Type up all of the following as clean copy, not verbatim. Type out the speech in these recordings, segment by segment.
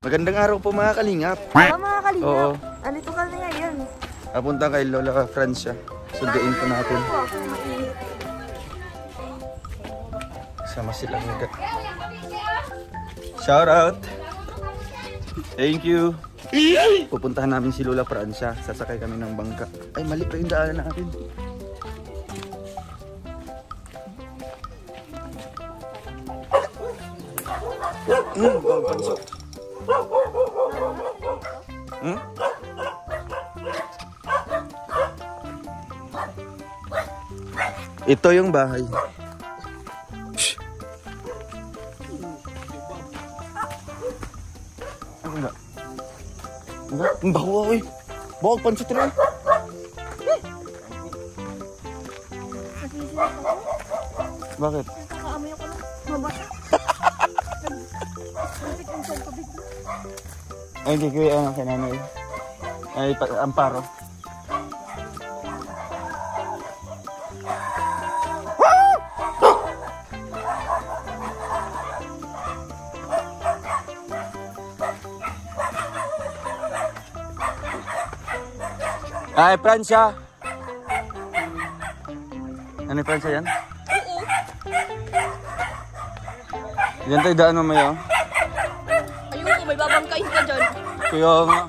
Magandang araw po mga kalingap. Mga kalingap. Oo. Andito ka na ngayon. Papunta kay Lola Francia. Sunduin po natin. Sama sila mga. Shout out. Thank you. Pupuntahan namin si Lola Francia. Sasakay kami ng bangka. Ay, mali pa yung daanan natin. Pansot. Ito yung bahay. Ano ba? Ang baho eh. Bawag pansot rin. Bakit? Nakakaamoy ako na. Mabasa. Ay, hindi ko yung kinanay. Ay, amparo. Ay, Francia! Ano yung Francia yan? Oo. Yan tayo daan mamaya. Ayun, may babangkain ka dyan. Kaya nga.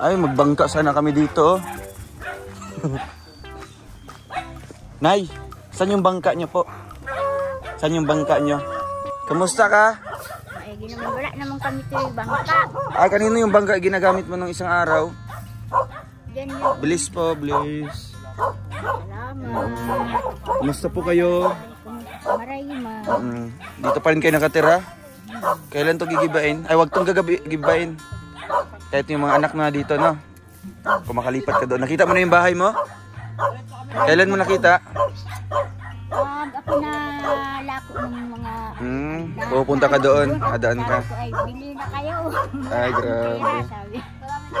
Ay, magbangka sana kami dito. Nay, saan yung bangka nyo po? Saan yung bangka nyo? Kamusta ka? Ay, wala naman kami ito yung bangka. Ah, kanino yung bangka ginagamit mo nung isang araw? Yan yun. Bilis po, bilis. Salamat. Kamusta po kayo? Marayma. Dito pa rin kayo nakatira? Kailan to gigibain? Ay, wag tong gigibain. Kahit yung mga anak na dito, no? Kung makalipat ka doon. Nakita mo na yung bahay mo? Kailan mo nakita? Ako na lako ng mga... Pupunta ka doon. Adaan ka. Ay, bili na kayo. Ay, grabe. Sabi.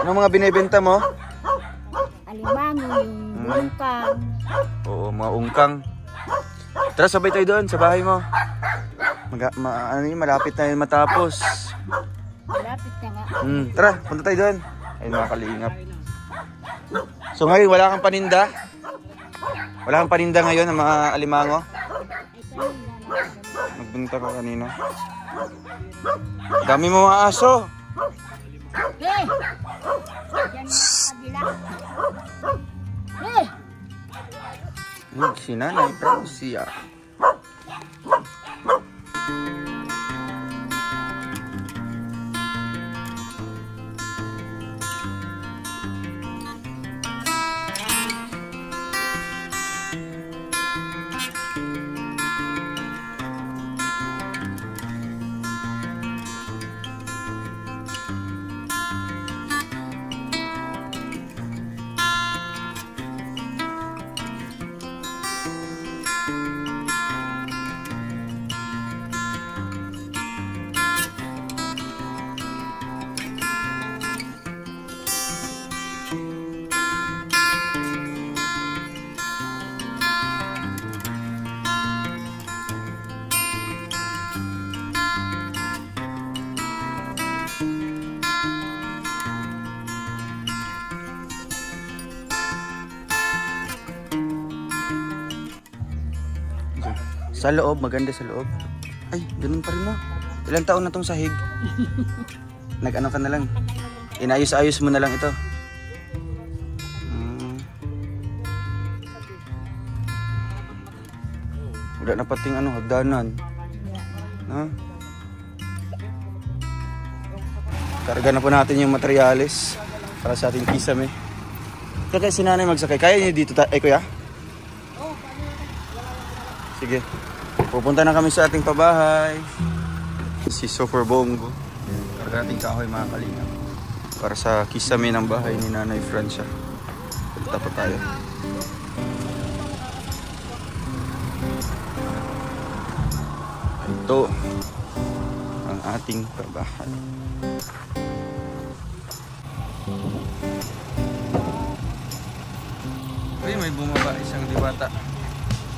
Anong mga binibenta mo? Alimango, yung ungkang. Oo, mga ungkang. Tara, sabay tayo doon sa bahay mo. Malapit na yun matapos. Malapit na nga. Tara, punta tayo doon. Ay, mga kalingap. So ngayon, wala kang paninda? Wala kang paninda ngayon ng mga alimango? Nagbunta ka kanina. Dami mo mga aso. Hey! Yan na kabila. Hey! Si Nanay Francia. Sa loob, maganda sa loob. Ay, ganun pa rin mo. Ilang taon na tong sahig? Nag-ano ka na lang? Inayos-ayos mo na lang ito. Wala na pating hagdanan. No? Karga na po natin yung materyales para sa ating kisame. Kaya si Nanay magsakay. Kaya niyo dito kuya? Sige. Pupunta na kami sa ating pabahay. Si Super Bongo. Karga natin kahoy mga kalingap. Para sa kisame ng bahay ni Nanay Francia. Punta pa tayo. Ito ang ating pabahay. Uy, may bumaba isang diwata.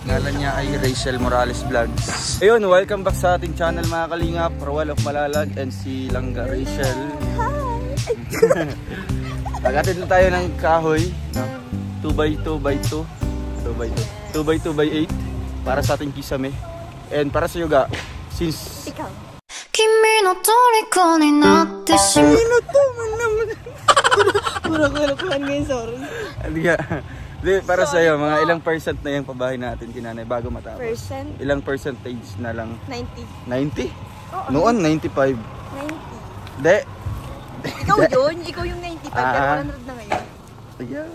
Ngalan niya ay Rachel Morales Vlogs. Ayun, welcome back sa ating channel mga kalingap. Rawal of Malalag and si Langga Rachel. Hi! Nag-atid na tayo ng kahoy. No? 2x2x2. 2x2x8 para sa ating kisame. And para sa yoga, since... Ikaw. Kimi no toriko ni natte shimau. Puro ko nakuhan ngayon, sorry. Para sa'yo, mga ilang percent na yung pabahay natin kinanay bago matapos? Percent? Ilang percentage na lang? 90. 90? Oo. Noon, 95. 90. Hindi. Ikaw yun? Ikaw yung 95, pero 100 na ngayon. Yeah.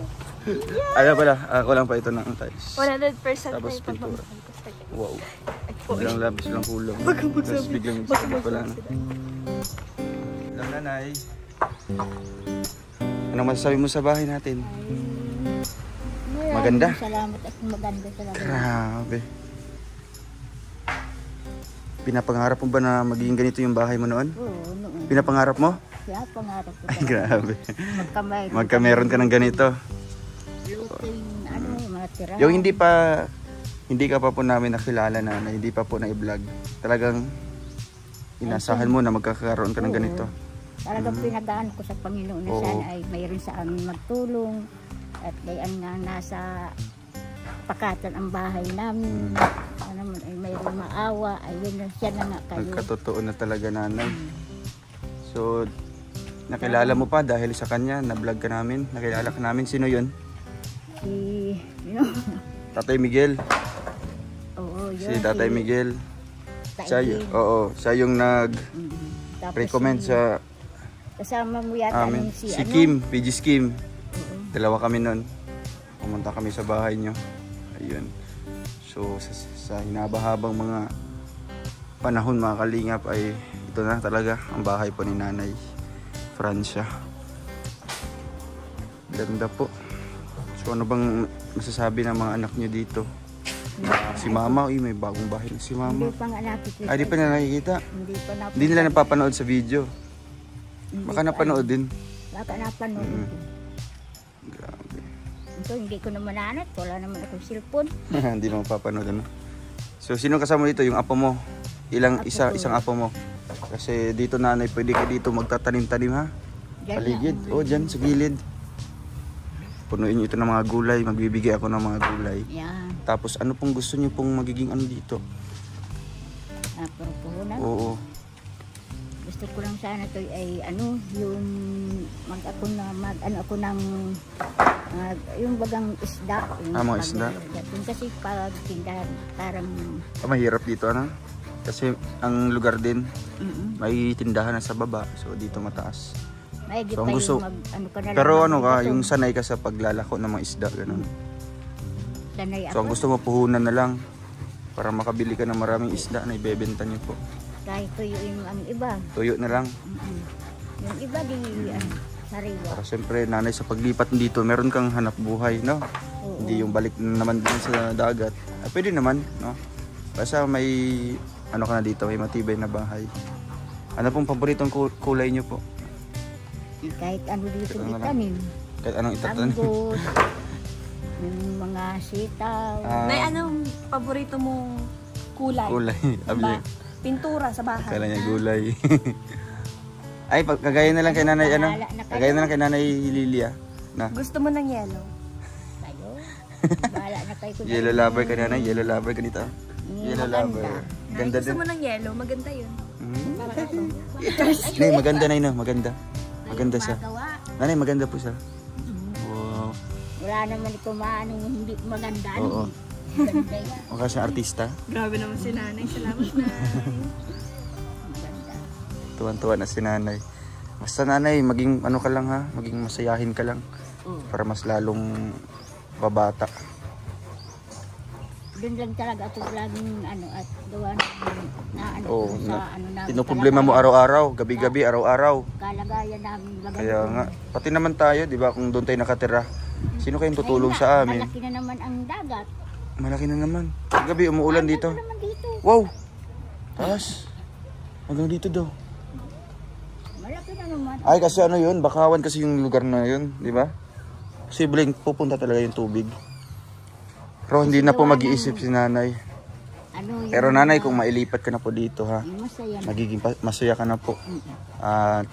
Ano pala, ako lang pa ito ng tiles. 100% Tapos na yung pintura. pagmamahal ko. Wow. Biglang labis lang kulang. Tapos biglang pala na. Lang nanay. Anong masasabi mo sa bahay natin? Maganda? Salamat at maganda talaga. Grabe. Pinapangarap mo ba na magiging ganito yung bahay mo noon? Oo, noon. Pinapangarap mo? Kaya pangarap ko. Ay, grabe. Magkameron. Magkameron ka ng ganito. Ano, mga tira. Yung hindi ka pa po namin nakilala na hindi pa po na-i-vlog. Talagang inasahan mo na magkakaroon ka ng ganito. Talagang pinagaan ko sa Panginoon na sana ay mayroon sa amin magtulong. At gayon nga nasa pakatan ang bahay namin. Ano man ay mayroon maawa. Ayun na siya na nga kayo. Nagkatotoo na talaga nanay. So, nakilala mo pa dahil sa kanya, na-vlog ka namin. Nakilala ka namin. Sino yun? Si, Tatay Miguel. Oo, yun. Si Tatay Miguel. Taigin. Siya yung Tapos nag-recommend sa kasama mo yata amin. si Si ano? Kim, PG Kim. Dalawa kami nun. Pumunta kami sa bahay nyo. Ayun. So, sa hinabahabang mga panahon mga kalingap ay ito na talaga ang bahay po ni Nanay Francia. Ganda po. So, ano bang masasabi ng mga anak nyo dito? Si Mama, may bagong bahay na si Mama. Hindi pa nga nakikita. Ay, di pa na nakikita. Hindi nila napapanood sa video. Baka napanood din. Baka napanood. Grabe. Ito, hindi ko naman nanat. Wala naman akong cellphone. Hindi mo mapapanood ano. So, sino kasama dito? Yung apo mo? Isang apo mo? Kasi dito nanay, pwede ka dito magtatanim-tanim ha? Diyan Paligid. O, dyan sa gilid. Punuin nyo ito ng mga gulay. Magbibigay ako ng mga gulay. Yan. Tapos, ano pong gusto nyo pong magiging ano dito? Puhunan. Oo. Gusto ko lang sana to ay ano, yung ako ng yung bagang isda. Mga isda. Yung kasi pag tindahan, parang... Mahirap dito ano? Kasi ang lugar din, may tindahan na sa baba. So, dito mataas. So, ang gusto, pero ano ka, yung sanay ka sa paglalako ng mga isda, ganun. Sanay ako. So, ang gusto mo, puhunan na lang para makabili ka ng maraming isda na ibebenta nyo po. Kahit tuyuin ang iba. Tuyo na lang. Yung iba di sariwa. Para siyempre, nanay, sa paglipat dito, meron kang hanap buhay, no? Oo. Hindi yung balik naman din sa dagat. Pwede naman, no? Basta may, ano ka na dito, may matibay na bahay. Ano pong paboritong kulay nyo po? Kahit ano dito Ano itanim. Kahit anong itatanim? Tanggol, yung mga sitaw. May anong paborito mong kulay? Kulay. Abi, Pintura sa bahay. kala niya gulay. Ay, kagaya na lang kay nanay, ano? Kagaya na lang kay nanay Lilia. Na. Gusto mo ng yellow? Kayo. Bahala na kayo. Yellow lover ka nanay, yellow lover ka dito. Yellow lover. Ganda Gusto din. mo ng yellow? Maganda yun. Nay, maganda na yun, maganda. Maganda siya. Magawa. Nanay, maganda po siya. Wow. Wala naman ito maanong hindi maganda. Oo. Maganda yan. Mukha siyang artista. Grabe naman si nanay. Salamat na. Maganda. Tuwan-tuwa na si nanay. Basta nanay, maging ano ka lang ha, maging masayahin ka lang. Para mas lalong babata. Doon lang talaga ako laging ano at gawa na ano Oo, sa ano namin. Pinoproblema mo araw-araw, gabi-gabi, araw-araw. Kalagayan namin maganda. Kaya nga, pati naman tayo, di ba, kung doon tayo nakatira. Sino kayong tutulong sa amin? Malaki na naman ang dagat. Malaki na naman. Gabi, umuulan dito. Ano naman dito? Wow! Taas. Hanggang dito daw. Malaki na naman. Ay, kasi ano yun, bakawan kasi yung lugar na yun, di ba? Posibleng pupunta talaga yung tubig. Pero hindi na po mag-iisip si nanay. Ano, yung Pero nanay, kung mailipat ka na po dito ha, yung masaya na. magiging masaya ka na po. At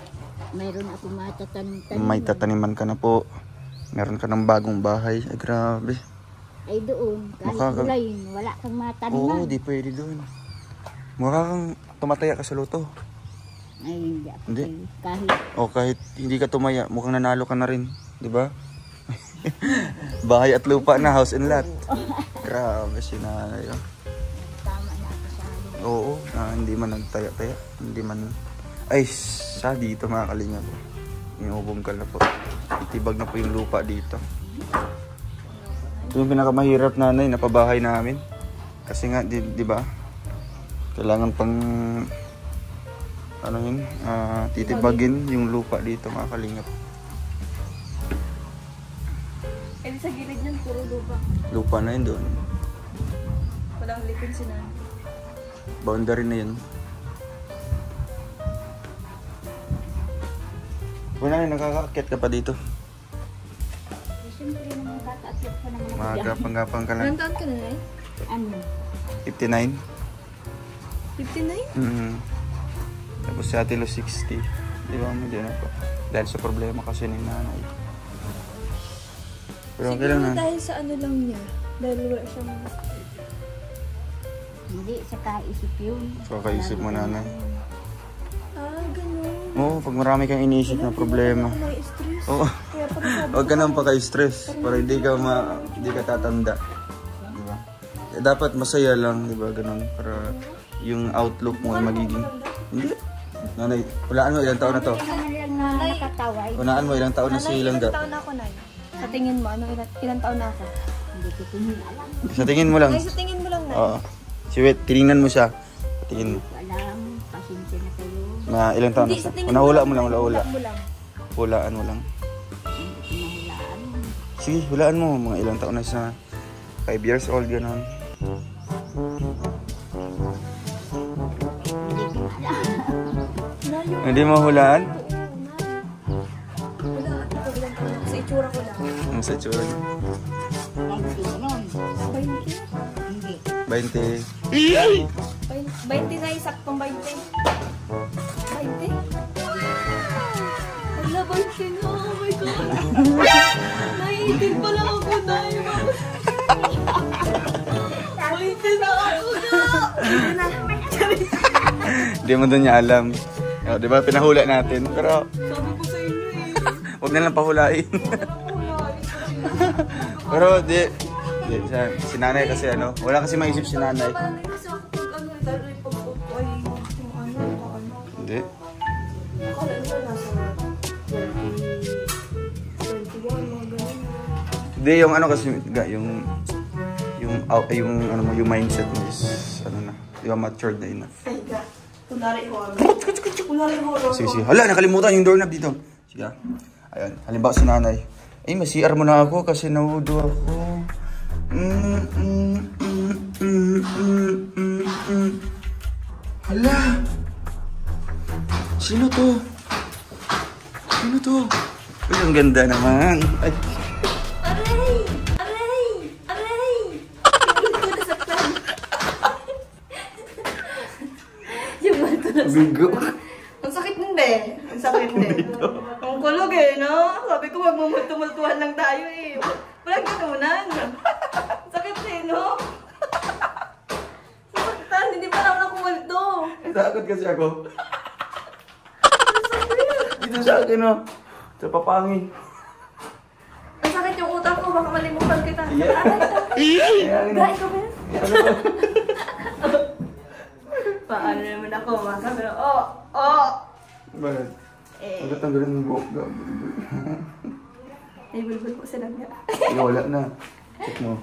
Mayroon ako matatanim. may tataniman ka na po. Meron ka ng bagong bahay. Ay, grabe. Ay doon, kahit Makaka- gulay, wala kang mataniman. Oo, di pwede doon. Mukha kang tumataya ka sa loto. Ay, hindi ako. Hindi. Kahit O kahit hindi ka tumaya, mukhang nanalo ka na rin. Di ba? Bahay at lupa na, house and lot. Grabe si nanay. Oh. tama na ako sa amin. Oo, hindi man nagtaya-taya. Hindi man... Ay, sa dito mga kalinga po. Inubungkal na po. Tibag na po yung lupa dito. Ito yung pinakamahirap nanay, napabahay namin. Kasi nga, di ba? Kailangan pang... Ano yun? Titibagin yung lupa dito mga kalingap. Eh, sa gilid niyan, puro lupa. Lupa na yun doon. Walang lipin si nanay. Boundary na yun. Wala na, nakaka-akit ka pa dito. Siyempre naman kakaakit pa naman ako dyan. Magapang-gapang ka lang. Ilang taon ka na, Nay? Ano? 59? 59? Tapos si Ate Lo 60. Di ba mo dyan ako? Dahil sa problema kasi ni nanay. Pero okay lang na. dahil sa ano lang niya. Dahil wala siyang... Hindi, sa kaisip yun. So kaisip mo nanay. Ganun. Oo, pag marami kang iniisip na problema. Ako may stress. Oo. Kaya pag sabi Huwag ka nang paka-stress para hindi ka tatanda. Di ba? Eh, dapat masaya lang, di ba? Ganun. Para yung outlook mo ay magiging... Hindi. Nanay, hulaan mo ilang taon na to. Naman lang na nakatawa. Unaan mo ilang taon na si ilang Langga. taon na ako, Nay? Sa tingin mo, ilang taon na ako? Hindi ko tingin alam. Sa tingin mo lang. Ay, sa tingin mo lang, Nay. Oo. Si Wet, tinignan mo siya. Tingin mo. Alam, pasensya na kayo. Na ilang taon na Hindi, siya. sa tingin Hula mo lang, hula. Hula mo lang. Hulaan mo lang. Hindi ko mahulaan. Sige, hulaan mo. Mga ilang taon na siya. 5 years old, gano'n. Hindi mo hulaan? Wala, ito, ilang taon na. Sa itsura ko lang. Ang sa tsura niya. Hindi ko nun. 20? Hindi. 20. 20 na, saktong 20. 20? Wala, 20 na. Oh my God. Naiitin pa lang ako, Nay. 20 na ako na. Hindi mo doon niya alam. O, di ba, pinahula natin. Pero, Sabi ko sa inyo eh. huwag na lang pahulain. Pero, si nanay kasi ano, wala kasi maisip si nanay. Kasi ako pag ano, dahil pag ay yung ano. Hindi. Akala nila nasa 20, 21, mga ganun. Hindi, yung ano kasi, yung mindset mo is, ano na, di ba, matured na enough. Ay, kunwari horror. Kunwari horror. Sige, sige. Hala, nakalimutan yung doorknob dito. Sige. Ayun, halimbawa si nanay. Eh, masiar mo na ako kasi nahudo ako. Hala! Sino to? Sino to? Uy, ang ganda naman. Ay, Aray! Aray! Aray! Yung multo na bigo. Ang sakit hindi. Ang sakit hindi. Ang kulog eh, no? Sabi ko magmumulto-multuhan lang tayo eh. Walang gatunan. Sakit eh, no? Saktan, hindi pa lang ako multo. Takot kasi ako. Dito sa akin, oh. Sa papangi. Ang sakit yung utak ko, baka malimutan kita. Yeah. Aray, Dahil ko ba? Paano naman ako, masabi na, Bakit? Eh, Magtatanggalin ng buhok daw. naibulbul ko sila niya. Wala na. Check mo.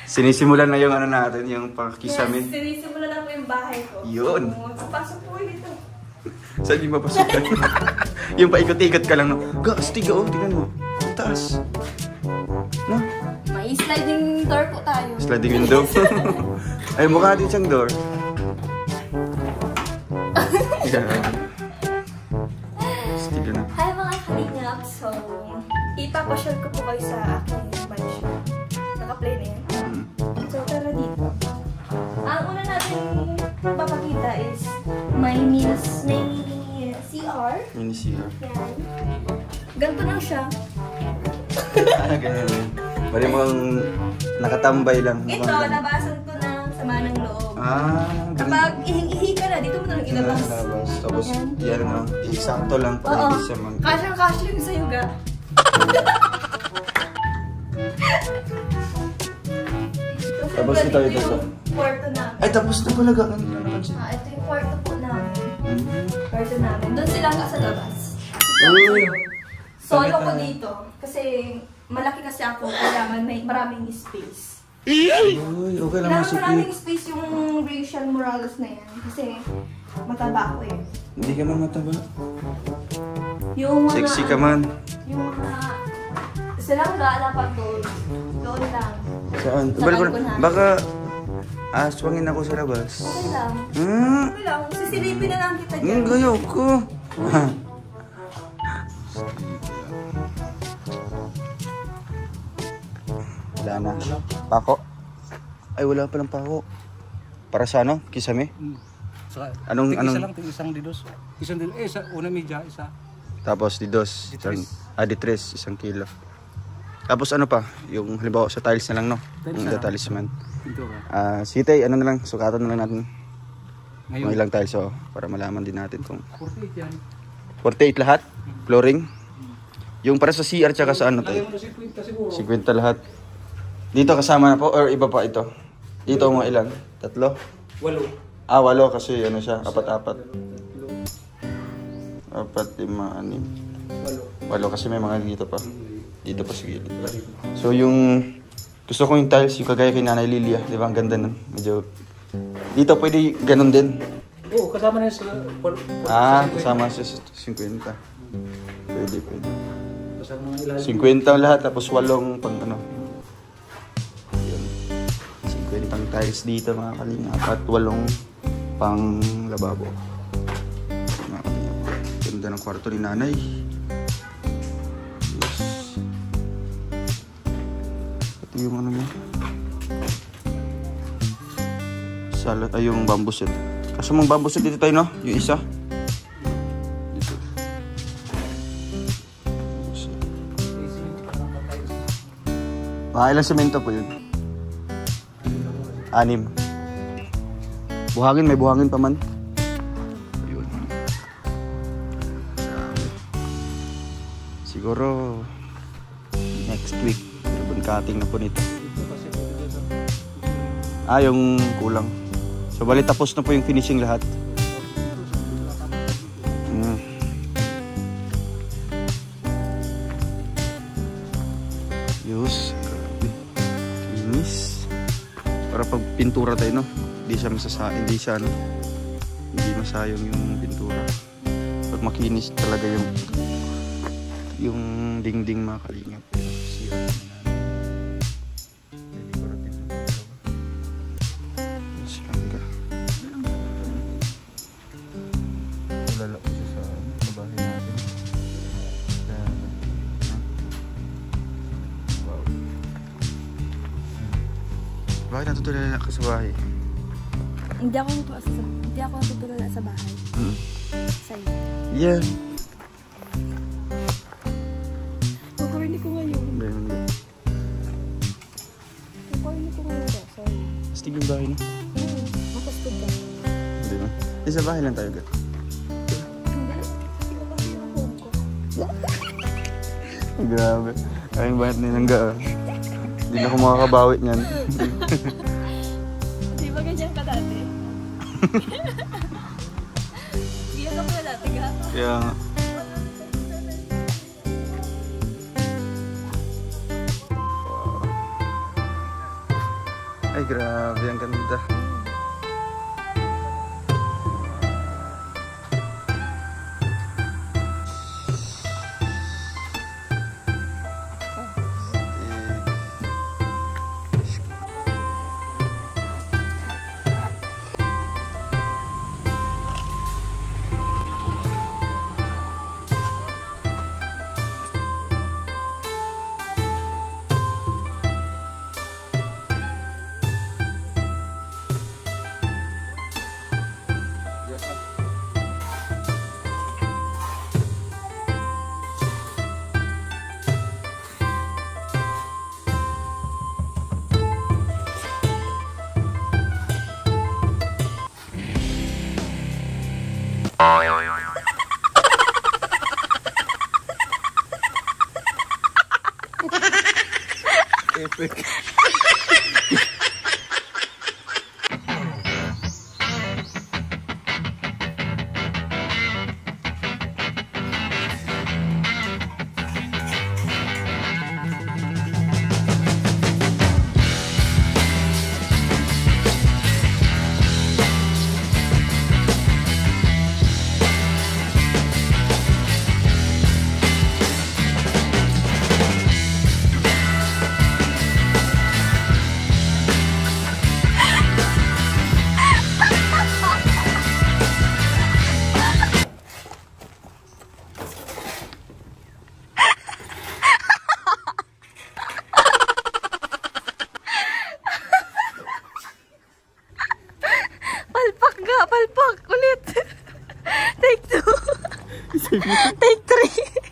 Sinisimulan na yung ano natin, yung pakikisamin. Yes, sinisimulan na po yung bahay ko. Yun. Pasok po dito. Saan yung mapasukan? Yung paikot-ikot ka lang, no? Astig, oh, tingnan mo. Ang taas. No? May sliding door po tayo. Sliding window. Ay, mukha din siyang door. Astig na. Hi mga kalingap. So, ipapasyal ko po kayo sa aking mansion. Naka-play na yan. papakita is may CR. Mini CR. Yan. Ganito lang siya. Ganyan. Bali mo nakatambay lang. Ito, nabasan ko ng sama ng loob. ganun. Kapag ihing-ihi ka na, dito mo na lang ilabas. Labas. Tapos, Ayan. yan no. Isakto lang para Oo. hindi siya mag... Kasyang-kasya yun sa'yo, ga. Tapos ito. yung kwarto namin. Ay, tapos na pala gano'n. Ito yung kwarto po namin. Mm-hmm. Kwarto namin. Doon sila nga sa labas. Uy! Solo ko dito. Kasi malaki kasi ako. Kailangan may maraming space. Uy, okay lang Maraming masipit. space yung Rachel Morales na yan. Kasi mataba ako eh. Hindi ka man mataba. Yung mga, Sexy ka man. Yung mga... Silang lalapat doon. Doon lang. Saan? Sa Balik ko na. balkonahan. Baka aswangin ako sa labas. Okay lang. Hmm? Okay lang. Sisilipin na lang kita dyan. Gayo ko. Wala na. Pako? Ay, wala palang pako. Para sa ano? Kisame? Saka, Anong- tig- anong- Isa lang, tig- isang didos. Isang didos. Isa, una media, isa. Tapos didos. Di tres, 1 kilo. Tapos ano pa? Yung halimbawa sa tiles na lang, no? Tiles Yung na lang. talisman. Pintura. Sige, ano na lang, sukatan na lang natin Ngayon, kung ilang tiles, oh, para malaman din natin kung 48 yan. 48 lahat, flooring. Yung para sa CR tsaka sa ano Lagyan tayo? mo na 50 siguro. 50 lahat. Dito kasama na po or iba pa ito? Dito mga ilan? 3? 8. 8 kasi ano siya, 4. 4, 5, 6. 8 kasi may mga dito pa. Dito pa sa gilid. So yung gusto ko yung tiles, yung kagaya kay Nanay Lilia, di ba? Ang ganda nun. Medyo dito pwede ganun din. Oo, kasama na yun sa... Kasama sa 50. Pwede. Kasama mga ilalim. 50 lahat, tapos 8 pang ano. Yun. 50 pang tiles dito mga kalingap at 8 pang lababo. Mga kalingap. Ganda ng kwarto ni Nanay. Yes. Ito yung ano niya. Salat ay yung bamboo set. Kaso mong bamboo set dito tayo, no? Yung isa. Dito. Ilang semento po yun? 6. Buhangin, may buhangin pa man. Ayun. Siguro next week, ribbon cutting na po nito. Yung kulang. So bali tapos na po yung finishing lahat. Yus. Linis. Para pag pintura tayo, no? Hindi siya hindi masayang yung pintura. Pag makinis talaga yung dingding mga kalingap. Lala ko siya sa bahay natin. Wow. Bakit natutulala ka sa bahay? Hindi ako natutulala sa bahay. Sa'yo. Yeah. Kukurni ko ngayon. Hindi. Kukurni ko ngayon. Sorry. Astig yung bahay na. Mapastod ka. Hindi ba? Sa bahay lang tayo. Grabe. Ayong banat ni Nangga. Hindi na ako makakabawi niyan. Di ba ganyan ka dati? Iyan ka pala dati ka? Kaya nga. Ay, grabe. Ang ganda. effect. Palpak ulit. Take 2. Take 3.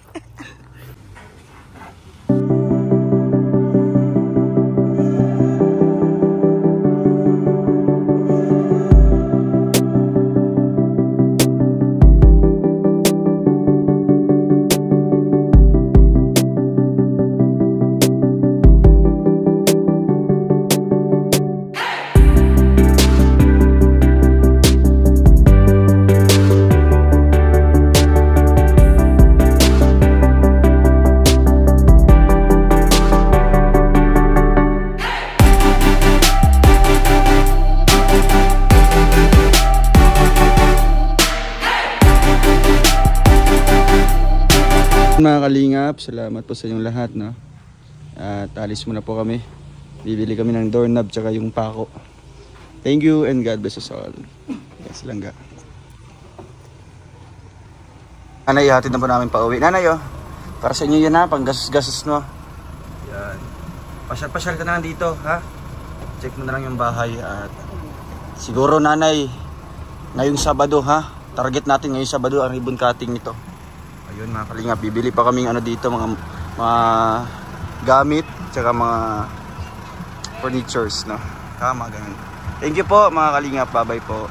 Mga kalingap, salamat po sa inyong lahat, no? At alis muna po kami. Bibili kami ng doorknob tsaka yung pako. Thank you and God bless us all. Yes, langga. Nanay, hatid na po namin pa uwi. Nanay, oh, para sa inyo yan, ha, pang gasos-gasos, no? Yan. Pasyal-pasyal ka na lang dito, ha? Check mo na lang yung bahay. At siguro, nanay, ngayong Sabado, ha? Target natin ngayong Sabado ang ribbon cutting nito. Ayun mga kalingap, bibili pa kaming ano dito, mga gamit, tsaka mga furnitures, no? Tama, ganun. Thank you po mga kalingap, bye bye po.